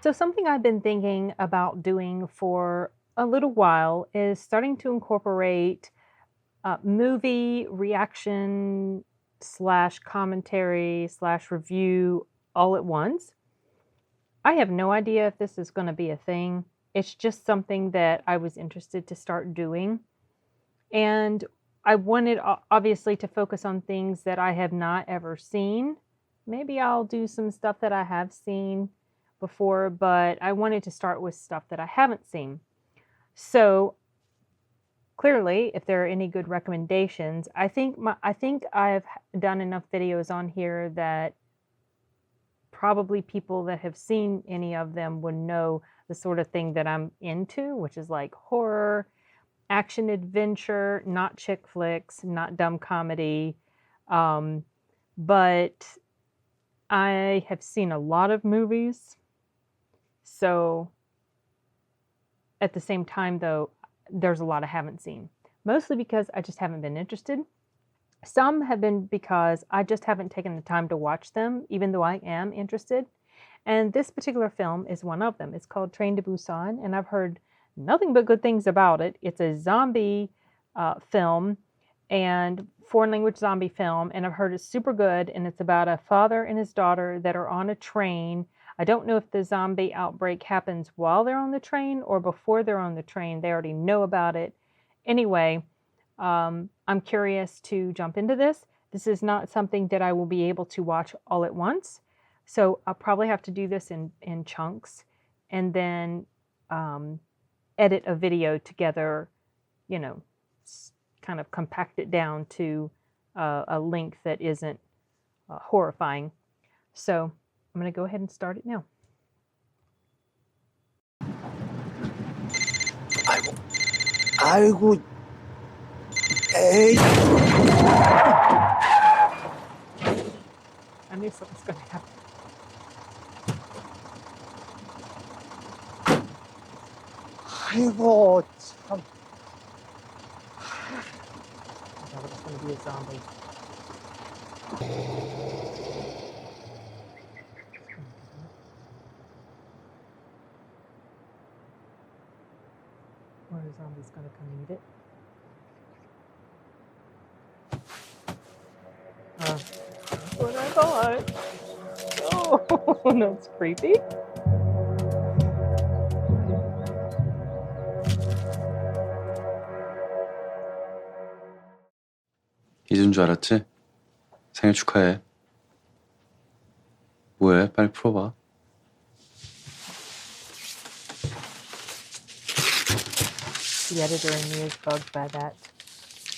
So, something I've been thinking about doing for a little while is starting to incorporate movie reaction slash commentary slash review all at once. I have no idea if this is going to be a thing. It's just something that I was interested to start doing. And I wanted, obviously, to focus on things that I have not ever seen. Maybe I'll do some stuff that I have seen before, but I wanted to start with stuff that I haven't seen. So clearly, if there are any good recommendations, I think I've done enough videos on here that probably people that have seen any of them would know the sort of thing that I'm into, which is like horror, action adventure, not chick flicks, not dumb comedy. Um, but I have seen a lot of movies. So at the same time, though, there's a lot I haven't seen, mostly because I just haven't been interested. Some have been because I just haven't taken the time to watch them, even though I am interested. And this particular film is one of them. It's called Train to Busan, and I've heard nothing but good things about it. It's a zombie film and foreign language zombie film, and I've heard it's super good. And it's about a father and his daughter that are on a train. I don't know if the zombie outbreak happens while they're on the train or before they're on the train. They already know about it. Anyway, I'm curious to jump into this. This is not something that I will be able to watch all at once. So I'll probably have to do this in chunks and then edit a video together, you know, kind of compact it down to a length that isn't horrifying. So I'm going to go ahead and start it now. 아이고, 에이. I knew something was going to happen. 아이고, 참. I thought it was going to be a zombie. Or a zombie's going to come eat it. That's what I thought. Oh, that's creepy. 잊은 줄 알았지? 생일 축하해. 뭐해? 빨리 풀어봐. The editor in me is bugged by that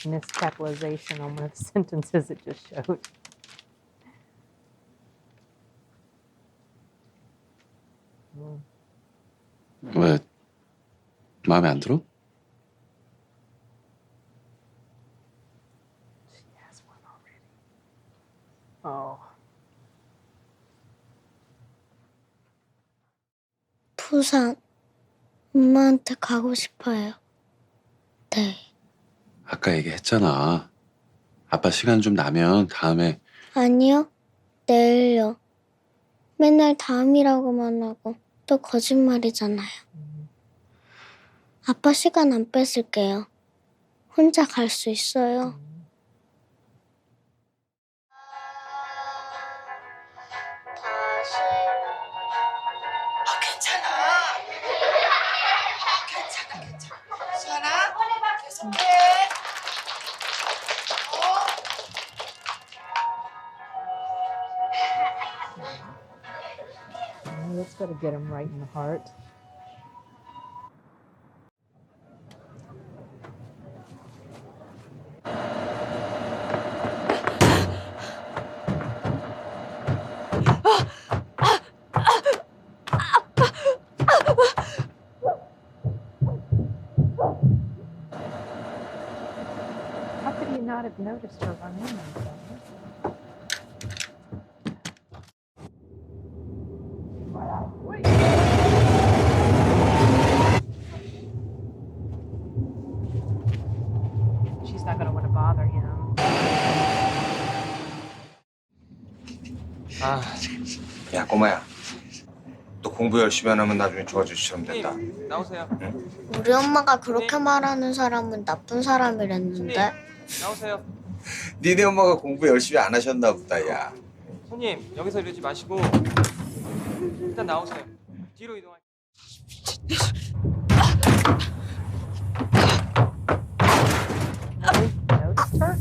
miscapitalization on one of the sentences it just showed. 왜? 마음에 안 들어? She has one already. Oh. 부산, 엄마한테 가고 싶어요. 네. 아까 얘기했잖아. 아빠 시간 좀 나면 다음에. 아니요, 내일요. 맨날 다음이라고만 하고 또 거짓말이잖아요. 아빠 시간 안 뺏을게요. 혼자 갈 수 있어요. 괜찮아. 괜찮아. 수아나, 계속해. Let's go to get him right in the heart. How could he not have noticed her run in like that? Wait. She's not going to want to bother him. 야, 꼬마야. 너 공부 열심히 안 하면 나중에 저 아저씨처럼 된다. 나오세요. 우리 엄마가 그렇게 말하는 사람은 나쁜 사람이랬는데. 나오세요. 니네 엄마가 공부 열심히 안 하셨나 보다, 야. 손님 여기서 이러지 마시고 일단 나오세요. 뒤로 이동할게요. Noticed her?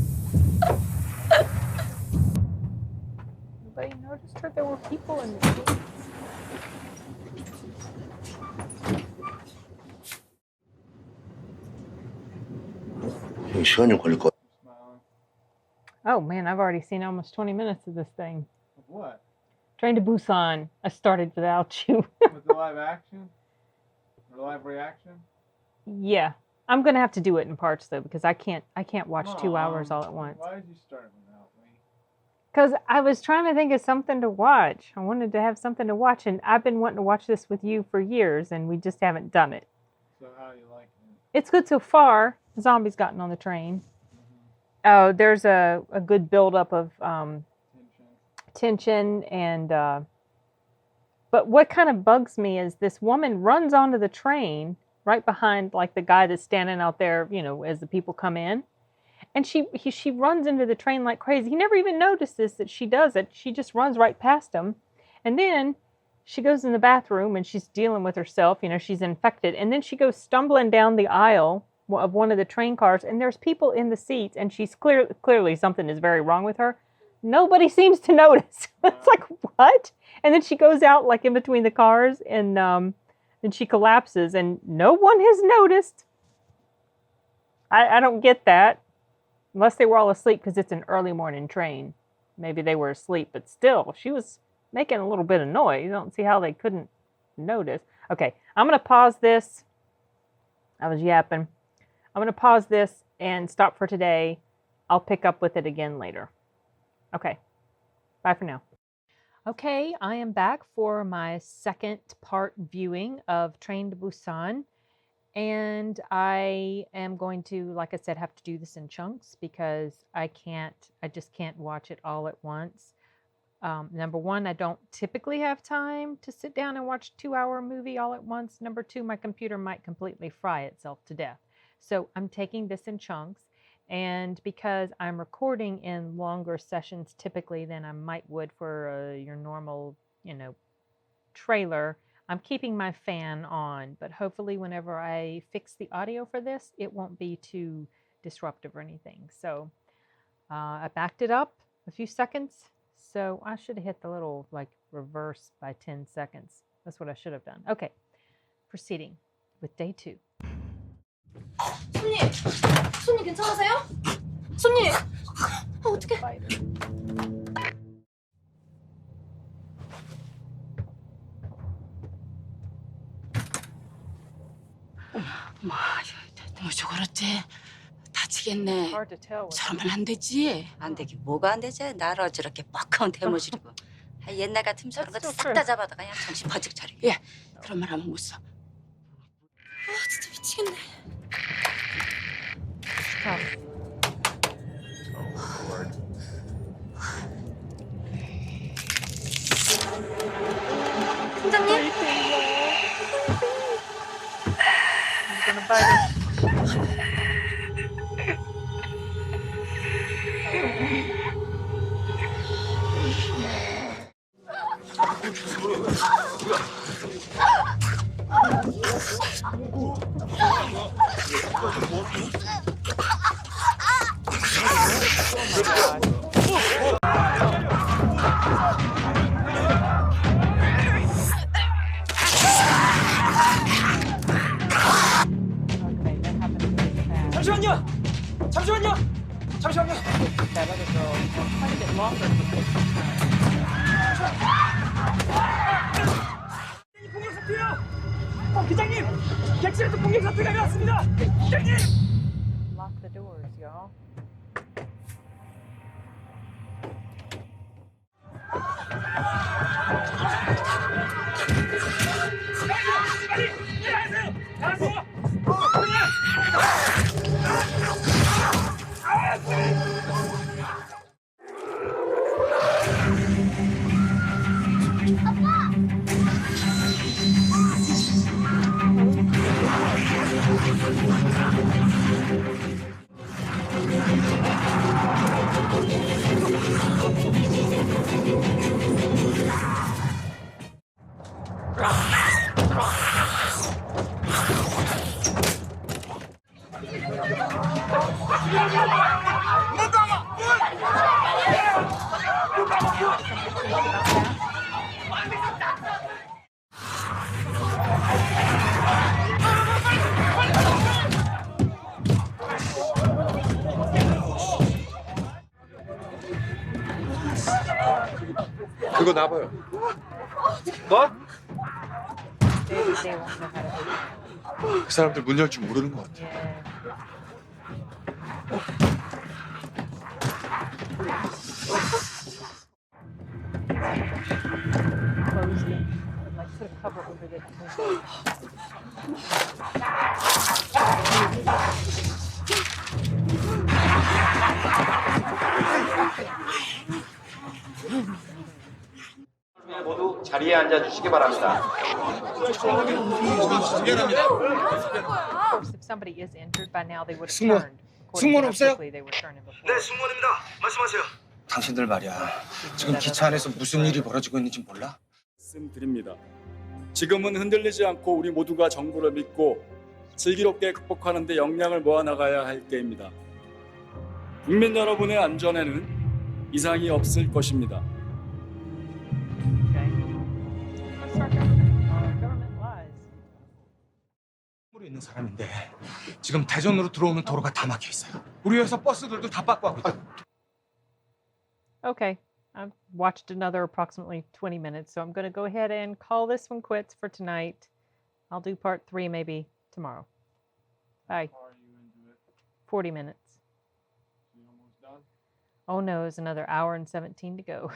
Nobody noticed her? There were people in the seats. 형 시간이 걸릴 것 같아. Oh man, I've already seen almost 20 minutes of this thing. What? Train to Busan. I started without you. With the live action? Or live reaction? Yeah. I'm gonna have to do it in parts though, because I can't watch 2 hours all at Mom, once. Why did you start without me? Because I was trying to think of something to watch. I wanted to have something to watch, and I've been wanting to watch this with you for years, and we just haven't done it. So how do you like it? It's good so far. Zombies gotten on the train. Oh, there's a good buildup of tension and but what kind of bugs me is this woman runs onto the train right behind like the guy that's standing out there, you know, as the people come in, and she runs into the train like crazy. He never even notices that she does it. She just runs right past him, and then she goes in the bathroom and she's dealing with herself, you know, she's infected, and then she goes stumbling down the aisle of one of the train cars, and there's people in the seats, and she's clearly something is very wrong with her. Nobody seems to notice. It's like, what? And then she goes out like in between the cars, and then she collapses, and no one has noticed. I don't get that. Unless they were all asleep because it's an early morning train. Maybe they were asleep, but still, she was making a little bit of noise. I don't see how they couldn't notice. Okay, I'm going to pause this. I was yapping. I'm going to pause this and stop for today. I'll pick up with it again later. Okay, bye for now. Okay, I am back for my second part viewing of Train to Busan. And I am going to, like I said, have to do this in chunks because I just can't watch it all at once. Number one, I don't typically have time to sit down and watch a 2-hour movie all at once. Number two, my computer might completely fry itself to death. So I'm taking this in chunks. And because I'm recording in longer sessions typically than I would for your normal, you know, trailer, I'm keeping my fan on, but hopefully whenever I fix the audio for this, it won't be too disruptive or anything. So I backed it up a few seconds. So I should have hit the little like reverse by 10 seconds. That's what I should have done. Okay, proceeding with day 2. 손님 괜찮으세요? 손님! 어떡해. 너무 저그렇지? 다치겠네. Hard to tell. 저러면 안 되지. 안 되긴 뭐가 안 되지? 나를 저렇게 뻑하면 대모시리고. 옛날 같으면 저런 것도 싹 다 잡아다가 그냥 정신 번쩍 차리고. 예, 그런 말 하면 못 써. 진짜 미치겠네. 팀장님? gonna bite it. 잠시만요. 잠시만요. 잠시만요. That other girl quite a bit longer to take this time. 공격 사태요. 기장님, 객실에서 공격 사태가 일어났습니다. 기장님. Lock the doors, y'all. 그거 놔봐요. 뭐? They won't know how to do it. 그 사람들 문 열 줄 모르는 것 같아. Yeah. Close it. Like put a cover over the window. 모두 자리에 앉아 주시기 바랍니다. Of course, if somebody is injured by now, they would have 승무원. turned. According to 승무원 how 없어요? quickly they were turning before. 승무원입니다. 말씀하세요. 당신들 말이야. 지금 기차 안에서 무슨 일이 벌어지고 있는지 몰라? 말씀드립니다. 지금은 흔들리지 않고 우리 모두가 정부를 믿고 슬기롭게 극복하는 데 역량을 모아 나가야 할 때입니다. 국민 여러분의 안전에는 이상이 없을 것입니다. Okay. That's our government. Our government lies. 으로 있는 사람인데 지금 대전으로 들어오는 도로가 다 막혀 있어요. 우리 회사 버스들도 다 빠꾸 하고 있다. Okay, I've watched another approximately 20 minutes, so I'm going to go ahead and call this one quits for tonight. I'll do part 3 maybe tomorrow. Bye. 40 minutes. Oh no, it's another hour and 17 to go.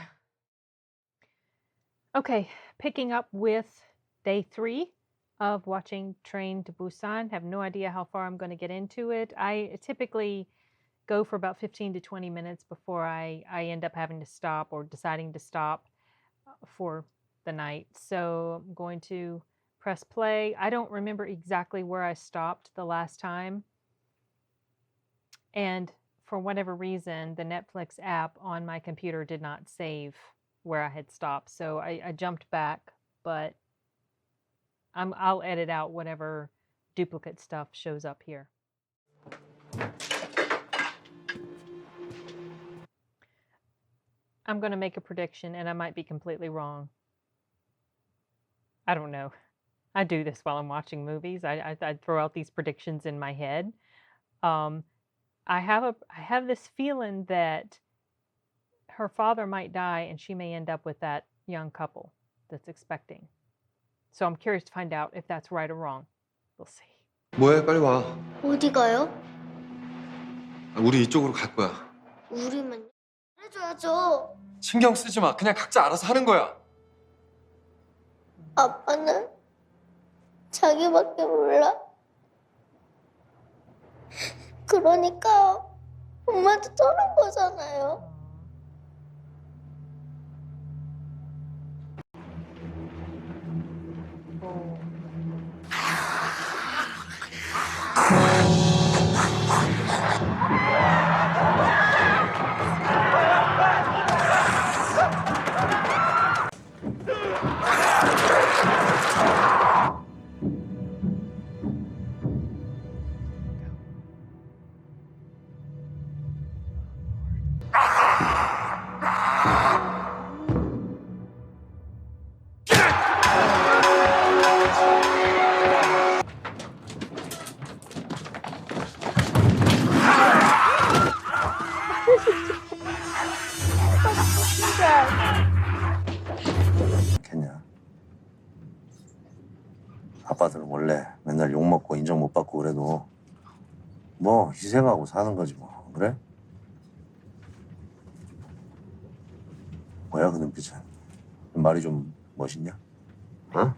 Okay, picking up with day 3 of watching Train to Busan. Have no idea how far I'm going to get into it. I typically go for about 15 to 20 minutes before I end up having to stop or deciding to stop for the night. So I'm going to press play. I don't remember exactly where I stopped the last time. And for whatever reason, the Netflix app on my computer did not save where I had stopped. So I jumped back, but I'll edit out whatever duplicate stuff shows up here. I'm going to make a prediction, and I might be completely wrong. I don't know. I do this while I'm watching movies. I throw out these predictions in my head. I have this feeling that her father might die, and she may end up with that young couple that's expecting. So I'm curious to find out if that's right or wrong. We'll see. 뭐해? 빨리 와. 어디 가요? 우리 이쪽으로 갈 거야. 우리만 해줘야죠. 신경 쓰지 마. 그냥 각자 알아서 하는 거야. 아빠는 자기밖에 몰라. 그러니까 엄마도 떠난 거잖아요. 겠냐? 아빠들은 원래 맨날 욕 먹고 인정 못 받고 그래도 뭐 희생하고 사는 거지 뭐. 그래? 뭐야 그 눈빛은? 말이 좀 멋있냐? 어?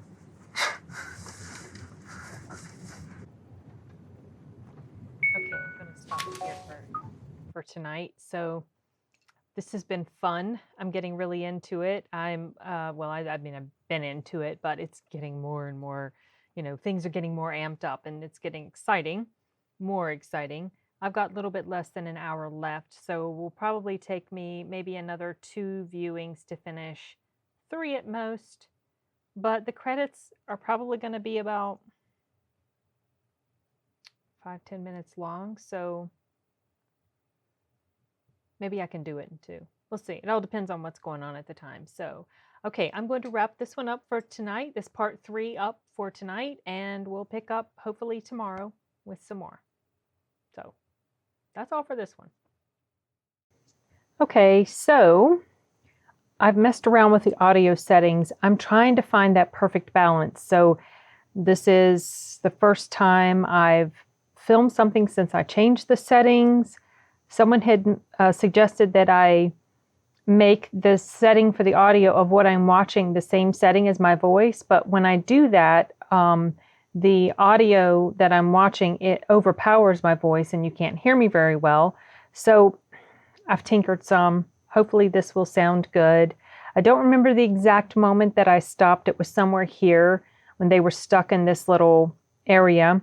Okay, I'm going to stop here for tonight. So this has been fun. I'm getting really into it. I mean, I've been into it, but it's getting more and more, things are getting more amped up and it's getting exciting. more exciting. I've got a little bit less than an hour left, so it will probably take me maybe another 2 viewings to finish, 3 at most. But the credits are probably going to be about 5-10 minutes long, so maybe I can do it in 2. We'll see. It all depends on what's going on at the time. So, okay, I'm going to wrap this one up for tonight, this part 3 up for tonight, and we'll pick up hopefully tomorrow with some more. So, that's all for this one. Okay, so I've messed around with the audio settings. I'm trying to find that perfect balance. So this is the first time I've filmed something since I changed the settings. Someone had suggested that I make the setting for the audio of what I'm watching the same setting as my voice, but when I do that, the audio that I'm watching, it overpowers my voice and you can't hear me very well. So I've tinkered some. Hopefully this will sound good. I don't remember the exact moment that I stopped. It was somewhere here when they were stuck in this little area.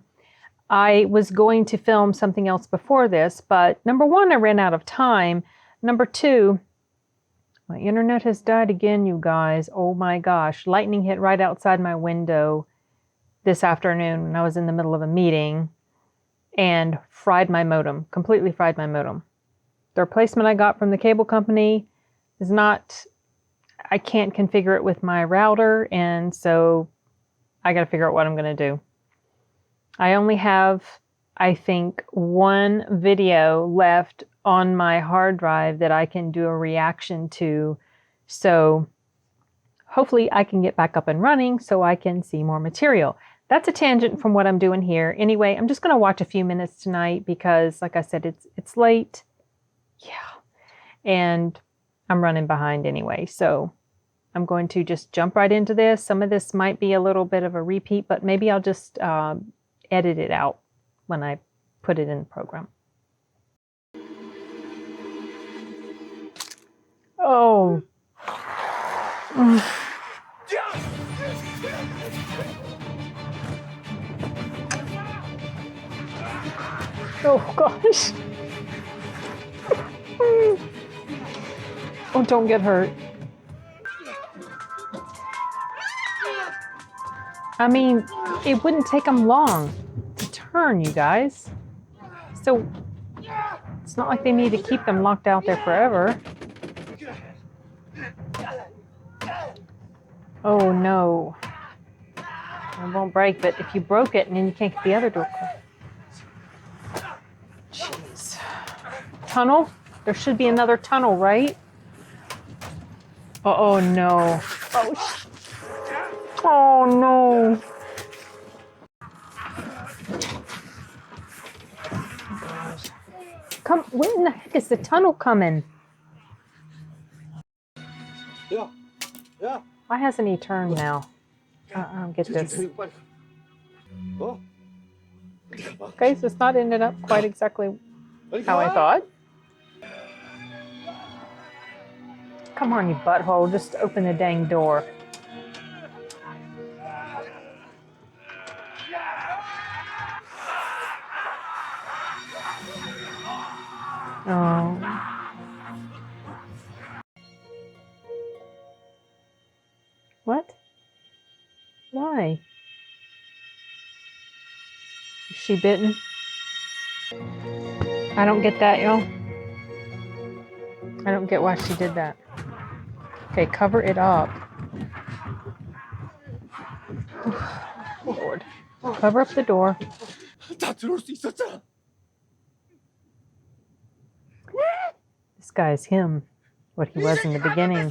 I was going to film something else before this, but number 1, I ran out of time. Number 2, my internet has died again, you guys. Oh my gosh. Lightning hit right outside my window this afternoon when I was in the middle of a meeting and fried my modem, completely fried my modem. The replacement I got from the cable company is not, I can't configure it with my router, and so I got to figure out what I'm going to do. I only have, I think, 1 video left on my hard drive that I can do a reaction to, so hopefully I can get back up and running so I can see more material. That's a tangent from what I'm doing here. Anyway, I'm just going to watch a few minutes tonight because, like I said, it's late. Yeah. And I'm running behind anyway. So I'm going to just jump right into this. Some of this might be a little bit of a repeat, but maybe I'll just edit it out when I put it in the program. Oh. Oh gosh. Oh, don't get hurt. I mean, it wouldn't take them long to turn, you guys. So it's not like they need to keep them locked out there forever. Oh no. It won't break, but if you broke it and then you can't get the other door closed. Jeez. Tunnel? There should be another tunnel, right? Oh no. Oh no. Come, where in the heck is the tunnel coming? Yeah. Why hasn't he turned now? I don't get this. Okay, so it's not ended up quite exactly how I thought. Come on, you butthole. Just open the dang door. Oh. What? Why? Is she bitten? I don't get that, y'all. I don't get why she did that. Okay, cover it up. Oh, Lord. Cover up the door. This guy's him. What he was in the beginning.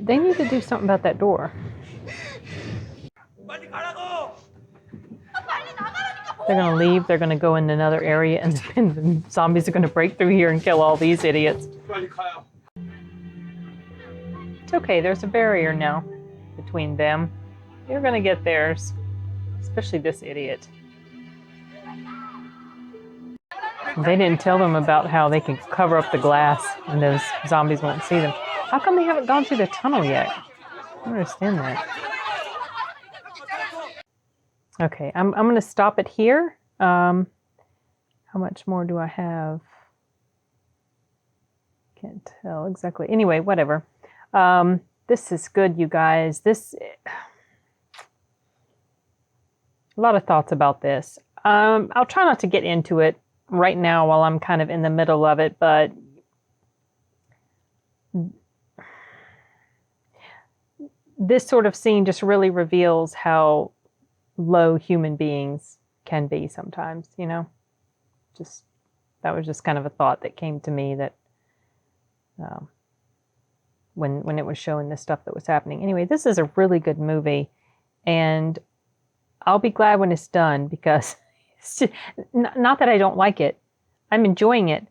They need to do something about that door. They're going to leave. They're going to go in another area, and the zombies are going to break through here and kill all these idiots. It's okay. There's a barrier now between them. You're going to get theirs, especially this idiot. They didn't tell them about how they can cover up the glass and those zombies won't see them. How come they haven't gone through the tunnel yet? I don't understand that. Okay, I'm going to stop it here. How much more do I have? Can't tell exactly. Anyway, whatever. This is good, you guys. A lot of thoughts about this. I'll try not to get into it right now while I'm kind of in the middle of it, but this sort of scene just really reveals how low human beings can be sometimes, you know? That was just kind of a thought that came to me that when it was showing the stuff that was happening. Anyway, this is a really good movie, and I'll be glad when it's done because it's just, not that I don't like it. I'm enjoying it,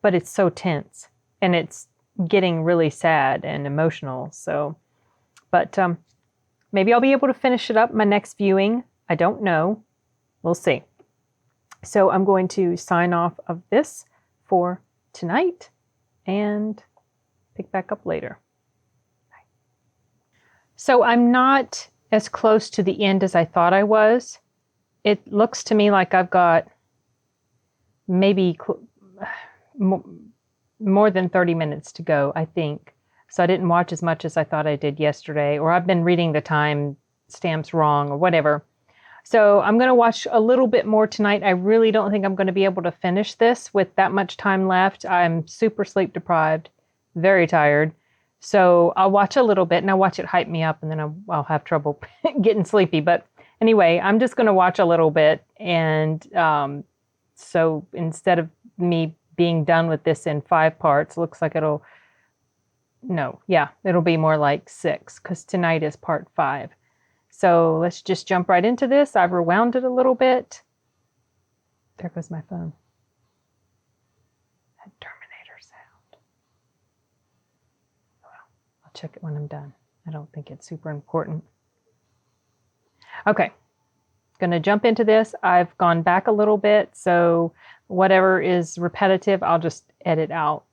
but it's so tense and it's getting really sad and emotional. So, but maybe I'll be able to finish it up my next viewing. I don't know. We'll see. So I'm going to sign off of this for tonight and pick back up later. So I'm not as close to the end as I thought I was. It looks to me like I've got maybe more than 30 minutes to go, I think. So I didn't watch as much as I thought I did yesterday, or I've been reading the time stamps wrong or whatever. So I'm going to watch a little bit more tonight. I really don't think I'm going to be able to finish this with that much time left. I'm super sleep deprived, very tired. So I'll watch a little bit and I'll watch it hype me up, and then I'll have trouble getting sleepy. But anyway, I'm just going to watch a little bit. And so instead of me being done with this in 5 parts, looks like it'll be more like 6 because tonight is part 5. So let's just jump right into this. I've rewound it a little bit. There goes my phone. That Terminator sound. Well, I'll check it when I'm done. I don't think it's super important. Okay, going to jump into this. I've gone back a little bit, so whatever is repetitive, I'll just edit out.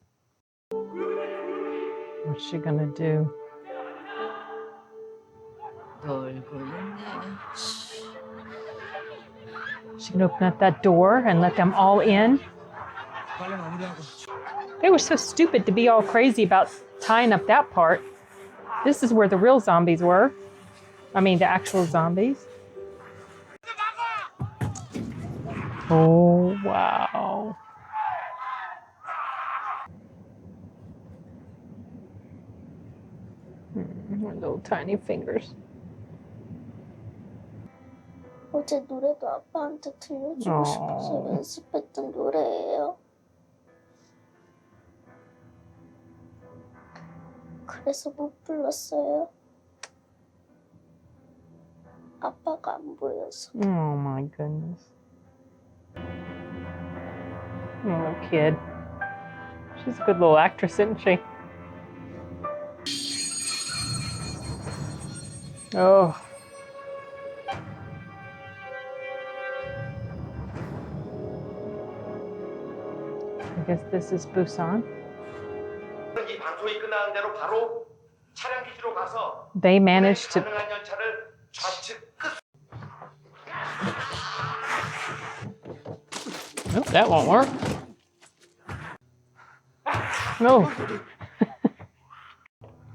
What's she going to do? She can open up that door and let them all in. They were so stupid to be all crazy about tying up that part. This is where the real zombies were. I mean, the actual zombies. Oh, wow. Little tiny fingers. 어제 노래도 아빠한테 들려주고 싶어서 연습했던 노래예요. 그래서 못 불렀어요. 아빠가 안 보여서. Oh my goodness. Little kid. She's a good little actress, isn't she? Oh. I guess this is Busan. They managed to... Nope, that won't work. No.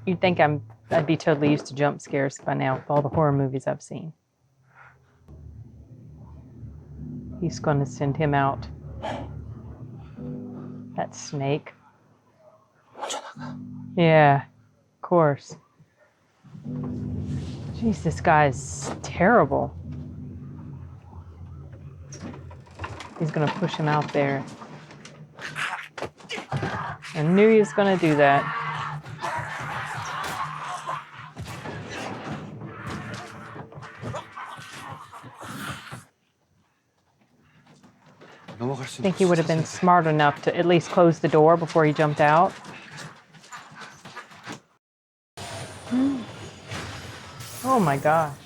You'd think I'd be totally used to jump scares by now with all the horror movies I've seen. He's going to send him out. That snake. Yeah, of course. Jeez, this guy's terrible. He's going to push him out there. I knew he was going to do that. I think he would have been smart enough to at least close the door before he jumped out. Oh my gosh.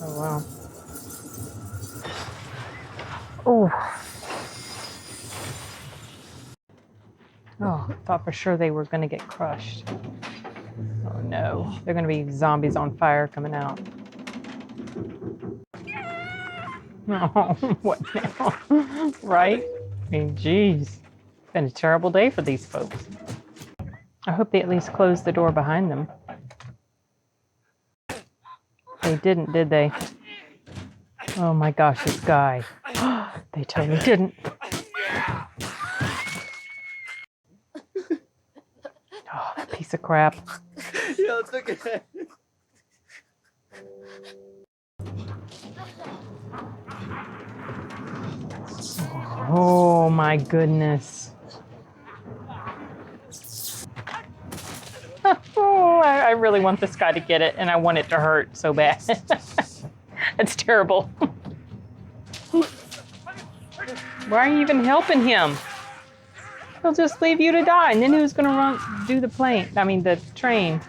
Oh wow. Oh. Oh, I thought for sure they were going to get crushed. Oh no. They're going to be zombies on fire coming out. Oh, what now? Right? I mean, geez. It's been a terrible day for these folks. I hope they at least closed the door behind them. They didn't, did they? Oh my gosh, this guy. They totally didn't. Oh, that piece of crap. 야, 어떡해. Oh my goodness. Oh, I really want this guy to get it, and I want it to hurt so bad. It's terrible. Why are you even helping him? He'll just leave you to die, and then who's gonna do the plane? I mean, the train.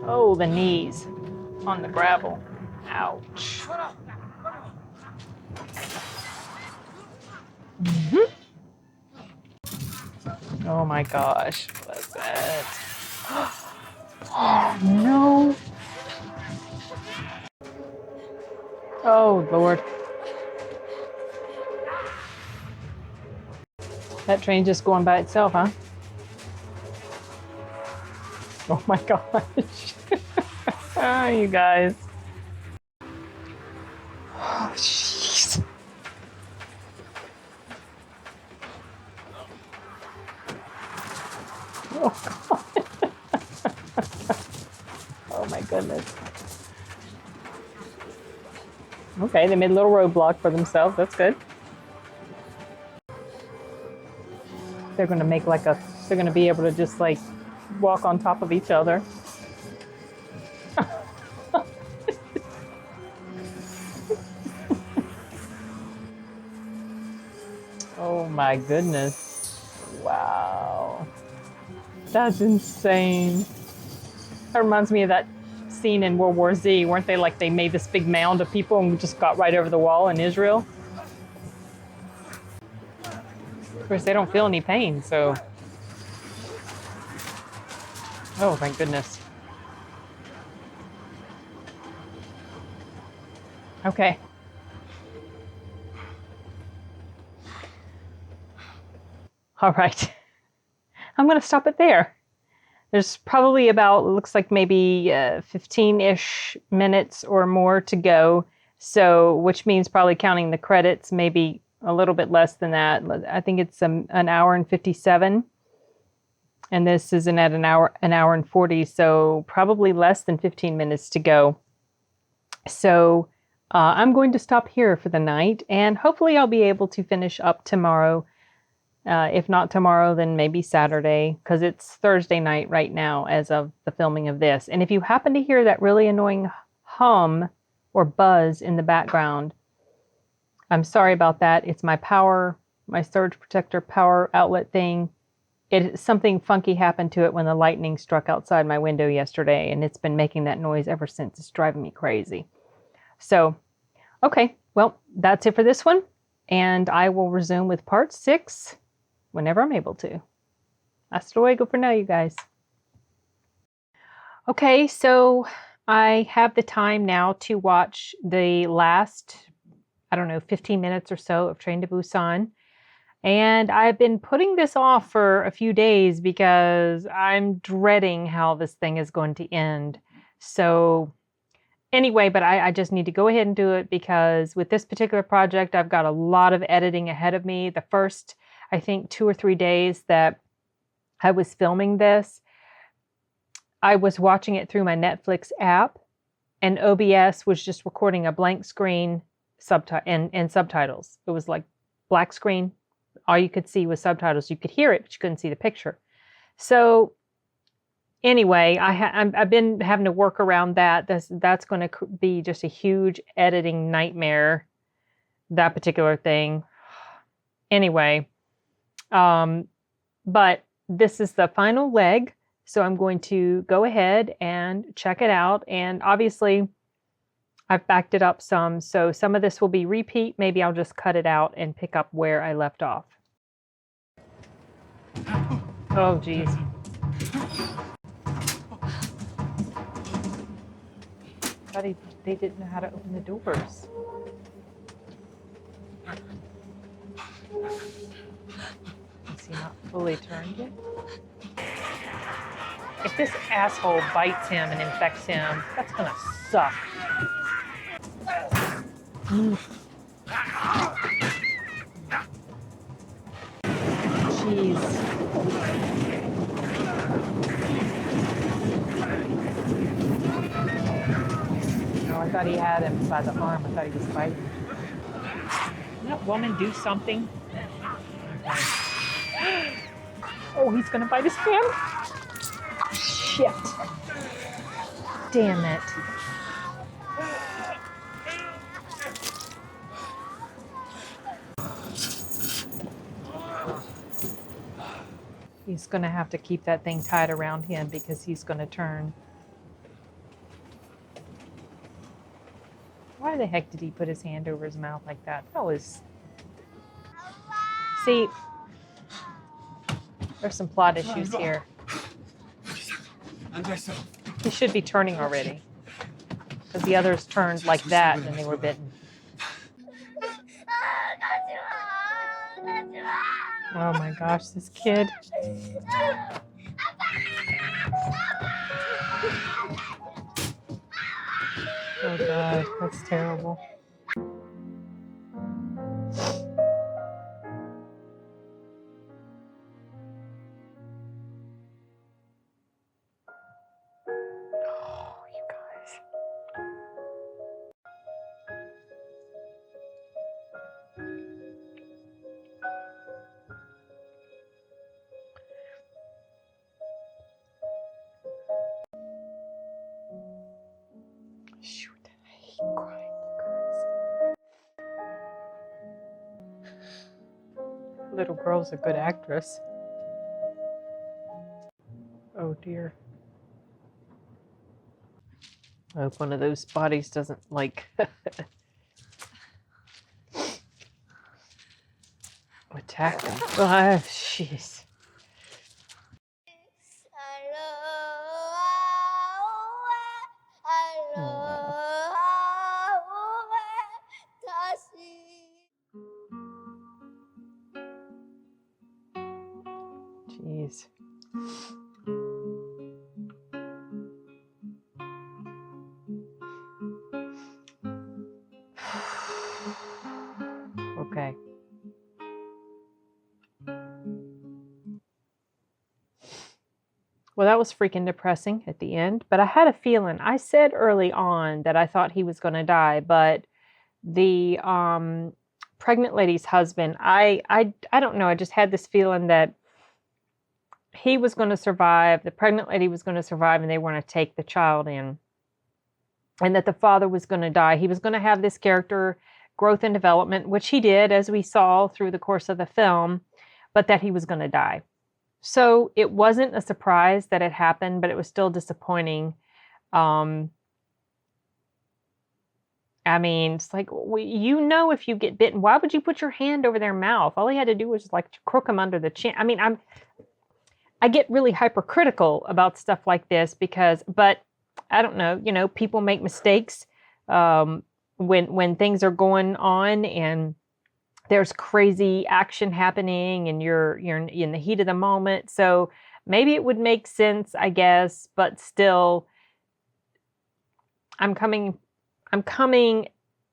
Oh, the knees on the gravel. Ouch. Mm-hmm. Oh my gosh, what's that? Oh no. Oh Lord. That train just going by itself, huh? Oh my gosh. Oh, you guys. Oh, jeez. Oh, God. Oh, my goodness. Okay, they made a little roadblock for themselves. That's good. They're going to make like a, they're going to be able to just like walk on top of each other. Oh my goodness. Wow. That's insane. That reminds me of that scene in World War Z. Weren't they like, they made this big mound of people and just got right over the wall in Israel? Of course, they don't feel any pain, so. Oh, thank goodness. Okay. All right. I'm going to stop it there. There's probably about, looks like maybe 15-ish minutes or more to go. So, which means probably counting the credits, maybe a little bit less than that. I think it's an hour and 57. And this isn't at an hour and 40. So probably less than 15 minutes to go. So I'm going to stop here for the night. And hopefully I'll be able to finish up tomorrow. If not tomorrow, then maybe Saturday, because it's Thursday night right now as of the filming of this. And if you happen to hear that really annoying hum or buzz in the background, I'm sorry about that. It's my surge protector power outlet thing. Something funky happened to it when the lightning struck outside my window yesterday, and it's been making that noise ever since. It's driving me crazy. So, okay, well, that's it for this one, and I will resume with part 6 whenever I'm able to. Hasta luego for now, you guys. Okay, so I have the time now to watch the last, 15 minutes or so of Train to Busan. And I've been putting this off for a few days because I'm dreading how this thing is going to end. So anyway, but I just need to go ahead and do it because with this particular project, I've got a lot of editing ahead of me. The first, I think, 2 or 3 days that I was filming this, I was watching it through my Netflix app, and OBS was just recording a blank screen and subtitles. It was like black screen. All you could see was subtitles. You could hear it, but you couldn't see the picture. So anyway, I've been having to work around that. That's going to be just a huge editing nightmare, that particular thing. Anyway, but this is the final leg, so I'm going to go ahead and check it out. And obviously, I've backed it up some, so some of this will be repeat. Maybe I'll just cut it out and pick up where I left off. Oh, geez. thought they didn't know how to open the doors. Is he not fully turned yet? If this asshole bites him and infects him, that's gonna suck. Jeez. No, I thought he had him by the arm. I thought he was biting. Can that woman do something? Oh, he's gonna bite his hand. Shit. Damn it. He's going to have to keep that thing tied around him because he's going to turn. Why the heck did he put his hand over his mouth like that? That was... See, there's some plot issues here. He should be turning already. Because the others turned like that and they were bitten. Oh my gosh, this kid. Oh God, that's terrible. Oh, you guys. Shoot, I hate crying, you guys. Little girl's a good actress. Oh dear. I hope one of those bodies doesn't like attack them. Oh, jeez. Jeez. Okay. Well, that was freaking depressing at the end, but I had a feeling. I said early on that I thought he was going to die, but the pregnant lady's husband, I don't know. I just had this feeling that he was going to survive, the pregnant lady was going to survive, and they were going to take the child in. And that the father was going to die. He was going to have this character growth and development, which he did, as we saw through the course of the film, but that he was going to die. So it wasn't a surprise that it happened, but it was still disappointing. I mean, it's like, you know, if you get bitten, why would you put your hand over their mouth? All he had to do was like crook them under the chin. I mean, I get really hypercritical about stuff like this because, but I don't know, you know, people make mistakes when things are going on and there's crazy action happening and you're in the heat of the moment. So maybe it would make sense, I guess, but still, I'm coming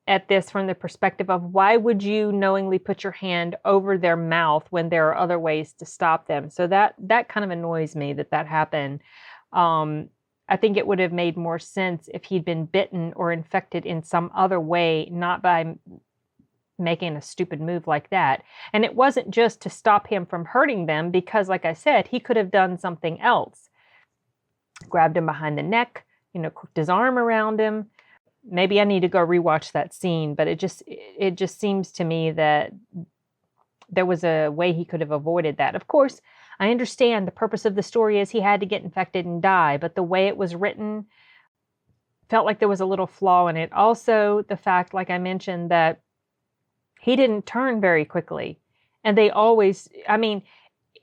at this from the perspective of why would you knowingly put your hand over their mouth when there are other ways to stop them? So that kind of annoys me that happened. I think it would have made more sense if he'd been bitten or infected in some other way, not by making a stupid move like that. And it wasn't just to stop him from hurting them because, like I said, he could have done something else. Grabbed him behind the neck, you know, crooked his arm around him. Maybe I need to go rewatch that scene, but it just seems to me that there was a way he could have avoided that. Of course, I understand the purpose of the story is he had to get infected and die, but the way it was written felt like there was a little flaw in it. Also, the fact, like I mentioned, that he didn't turn very quickly. And they always, I mean,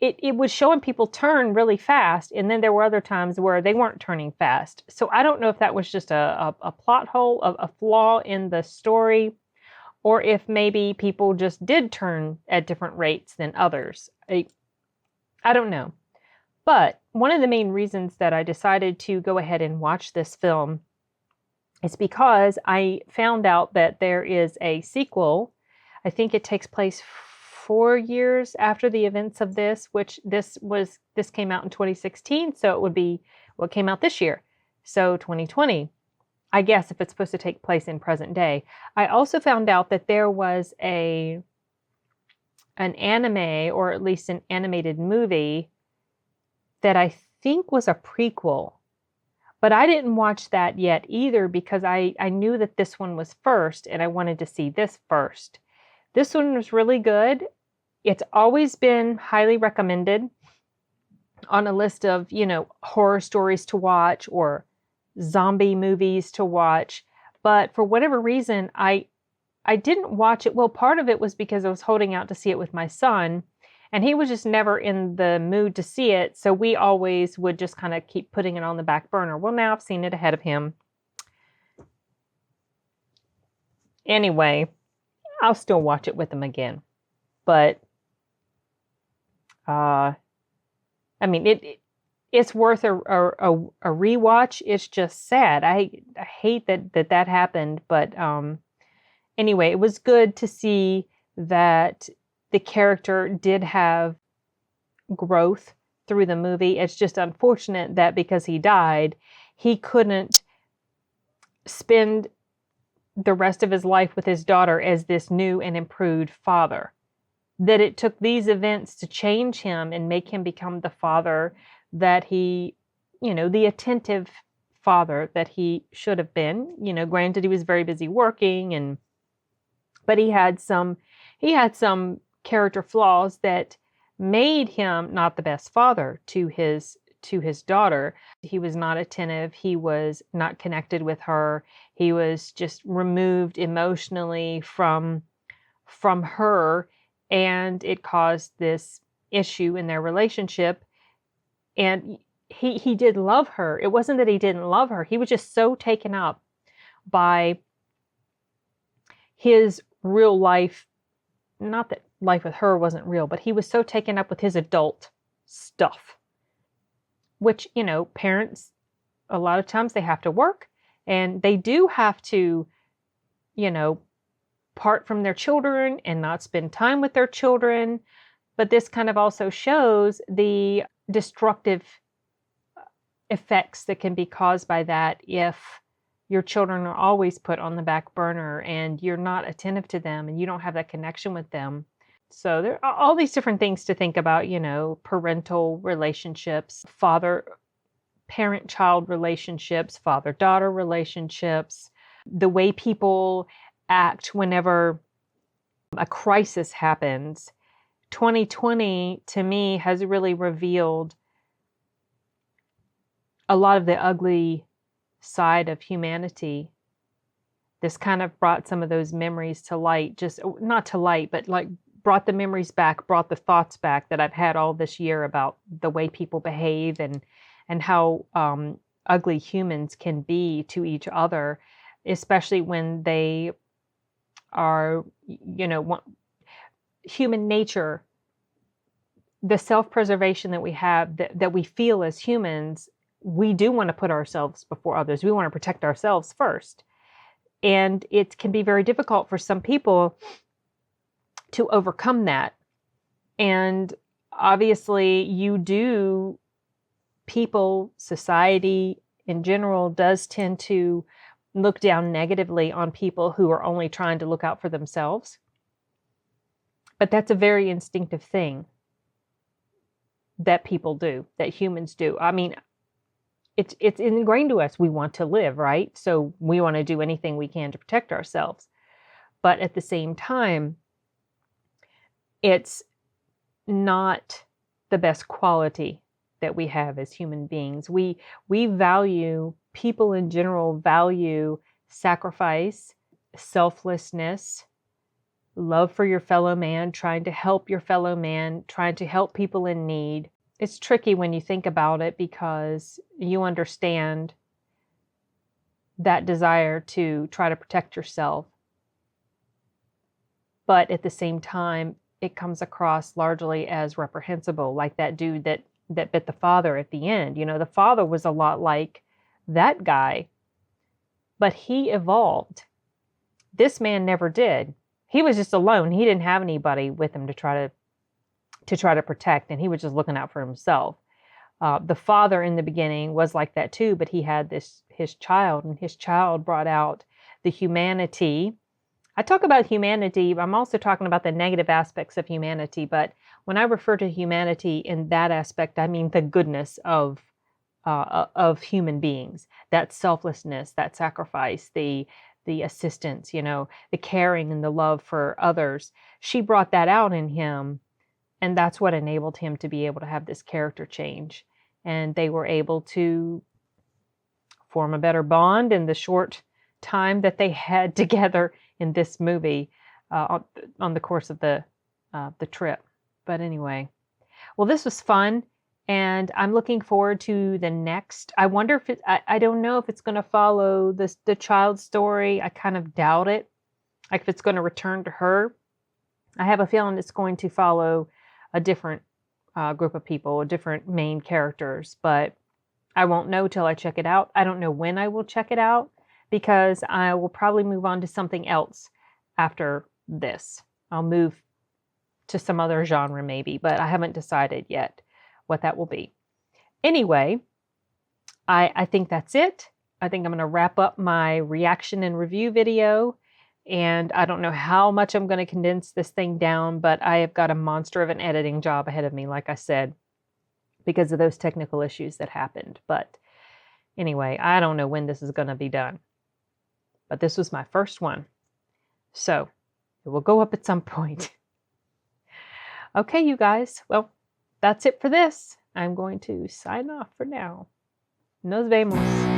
it was showing people turn really fast, and then there were other times where they weren't turning fast. So I don't know if that was just a plot hole, a flaw in the story, or if maybe people just did turn at different rates than others. I don't know. But one of the main reasons that I decided to go ahead and watch this film is because I found out that there is a sequel. I think it takes place 4 years after the events of this, which this came out in 2016, so it would be what came out this year. So 2020, I guess, if it's supposed to take place in present day. I also found out that there was an anime, or at least an animated movie, that I think was a prequel. But I didn't watch that yet either because I knew that this one was first and I wanted to see this first. This one was really good. It's always been highly recommended on a list of, horror stories to watch or zombie movies to watch. But for whatever reason, I didn't watch it. Well, part of it was because I was holding out to see it with my son, and he was just never in the mood to see it. So we always would just kind of keep putting it on the back burner. Well, now I've seen it ahead of him. Anyway, I'll still watch it with him again. But, it's worth a rewatch. It's just sad. I hate that happened. But anyway, it was good to see that the character did have growth through the movie. It's just unfortunate that because he died, he couldn't spend the rest of his life with his daughter as this new and improved father. That it took these events to change him and make him become the father that he, the attentive father that he should have been. Granted, he was very busy working, but he had some character flaws that made him not the best father to his daughter. He was not attentive. He was not connected with her. He was just removed emotionally from her, and it caused this issue in their relationship. And he did love her. It wasn't that he didn't love her. He was just so taken up by his real life. Not that life with her wasn't real, but he was so taken up with his adult stuff, which, parents, a lot of times they have to work, and they do have to, part from their children and not spend time with their children. But this kind of also shows the destructive effects that can be caused by that if your children are always put on the back burner and you're not attentive to them and you don't have that connection with them. So there are all these different things to think about, parental relationships, parent-child relationships, father-daughter relationships, the way people act whenever a crisis happens. 2020, to me, has really revealed a lot of the ugly side of humanity. This kind of brought some of those memories to light, just not to light, but like brought the memories back, brought the thoughts back that I've had all this year about the way people behave and how ugly humans can be to each other, especially when they are, human nature, the self-preservation that we have, that we feel as humans. We do want to put ourselves before others. We want to protect ourselves first. And it can be very difficult for some people to overcome that. And obviously people, society in general does tend to look down negatively on people who are only trying to look out for themselves. But that's a very instinctive thing that people do, that humans do. It's ingrained to us. We want to live, right? So we want to do anything we can to protect ourselves. But at the same time, it's not the best quality that we have as human beings. We value, people in general value sacrifice, selflessness, love for your fellow man, trying to help your fellow man, trying to help people in need. It's tricky when you think about it because you understand that desire to try to protect yourself. But at the same time, it comes across largely as reprehensible, like that dude that bit the father at the end. You know, the father was a lot like that guy, but he evolved. This man never did. He was just alone. He didn't have anybody with him to try to protect, and he was just looking out for himself. The father in the beginning was like that too, but he had his child, and his child brought out the humanity. I talk about humanity, I'm also talking about the negative aspects of humanity, but when I refer to humanity in that aspect, I mean the goodness of human beings, that selflessness, that sacrifice, the assistance, you know, the caring and the love for others. She brought that out in him, and that's what enabled him to be able to have this character change. And they were able to form a better bond in the short time that they had together in this movie on the course of the trip. But anyway, well, this was fun, and I'm looking forward to the next. I wonder if I don't know if it's going to follow the child story. I kind of doubt it. Like if it's going to return to her. I have a feeling it's going to follow a different group of people, different main characters, but I won't know till I check it out. I don't know when I will check it out because I will probably move on to something else after this. I'll move to some other genre maybe, but I haven't decided yet what that will be. Anyway, I think that's it. I think I'm going to wrap up my reaction and review video. And I don't know how much I'm going to condense this thing down, but I have got a monster of an editing job ahead of me, like I said, because of those technical issues that happened. But anyway, I don't know when this is going to be done. But this was my first one. So it will go up at some point. Okay, you guys. Well, that's it for this. I'm going to sign off for now. Nos vemos.